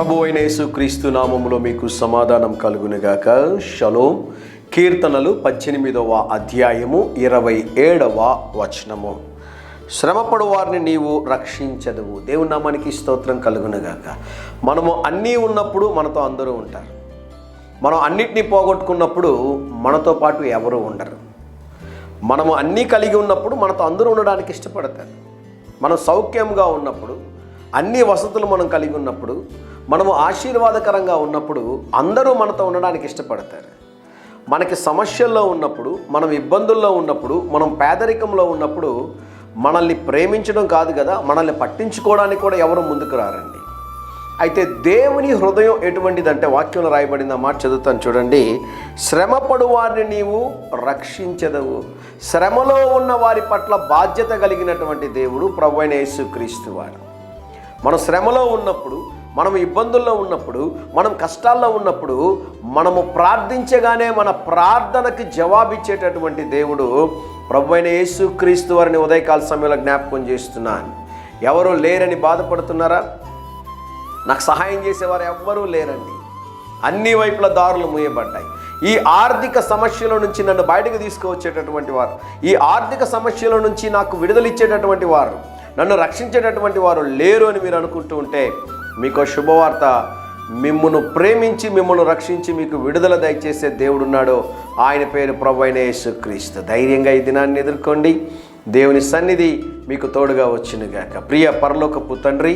ప్రభువైన యేసుక్రీస్తు నామములో మీకు సమాధానం కలుగునుగాక. షలోం. కీర్తనలు 18వ అధ్యాయము 27వ వచనము. శ్రమపడు వారిని నీవు రక్షించదువు. దేవుని నామానికి స్తోత్రం కలుగునుగాక. మనము అన్నీ ఉన్నప్పుడు మనతో అందరూ ఉంటారు. మనం అన్నిటినీ పోగొట్టుకున్నప్పుడు మనతో పాటు ఎవరు ఉండరు. మనము అన్నీ కలిగి ఉన్నప్పుడు మనతో అందరూ ఉండడానికి ఇష్టపడతారు. మనం సౌఖ్యంగా ఉన్నప్పుడు, అన్ని వసతులు మనం కలిగి ఉన్నప్పుడు, మనము ఆశీర్వాదకరంగా ఉన్నప్పుడు అందరూ మనతో ఉండడానికి ఇష్టపడతారు. మనకి సమస్యల్లో ఉన్నప్పుడు, మనం ఇబ్బందుల్లో ఉన్నప్పుడు, మనం పేదరికంలో ఉన్నప్పుడు మనల్ని ప్రేమించడం కాదు కదా, మనల్ని పట్టించుకోవడానికి కూడా ఎవరు ముందుకు రారండి. అయితే దేవుని హృదయం ఎటువంటిదంటే, వాక్యంలో రాయబడిన మాట చదువుతాను చూడండి. శ్రమపడు వారిని నీవు రక్షించదవు. శ్రమలో ఉన్న వారి పట్ల బాధ్యత కలిగినటువంటి దేవుడు ప్రభువైన యేసుక్రీస్తు వారు. మనం శ్రమలో ఉన్నప్పుడు, మనం ఇబ్బందుల్లో ఉన్నప్పుడు, మనం కష్టాల్లో ఉన్నప్పుడు మనము ప్రార్థించగానే మన ప్రార్థనకి జవాబిచ్చేటటువంటి దేవుడు ప్రభువైన యేసుక్రీస్తు వారిని ఉదయకాల సమయంలో జ్ఞాపకం చేస్తున్నాను. ఎవరు లేరని బాధపడుతున్నారా? నాకు సహాయం చేసేవారు ఎవ్వరూ లేరండి. అన్ని వైపుల దారులు మూయబడ్డాయి. ఈ ఆర్థిక సమస్యల నుంచి నన్ను బయటకు తీసుకువచ్చేటటువంటి వారు, ఈ ఆర్థిక సమస్యల నుంచి నాకు విడుదలిచ్చేటటువంటి వారు, నన్ను రక్షించేటటువంటి వారు లేరు అని మీరు అనుకుంటూ ఉంటే మీకు శుభవార్త. మిమ్మును ప్రేమించి మిమ్మల్ని రక్షించి మీకు విడుదల దయచేసే దేవుడు ఉన్నాడు. ఆయన పేరు ప్రభువైన యేసుక్రీస్తు. ధైర్యంగా ఈ దినాన్ని ఎదుర్కోండి. దేవుని సన్నిధి మీకు తోడుగా వచ్చునుగాక. ప్రియ పరలోకపు తండ్రి,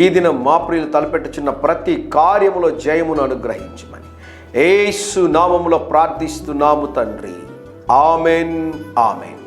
ఈ దినం మా ప్రియులు తలపెట్టుచున్న ప్రతి కార్యములో జయమును అనుగ్రహించమని యేసు నామములో ప్రార్థిస్తున్నాము తండ్రి. Amen, amen.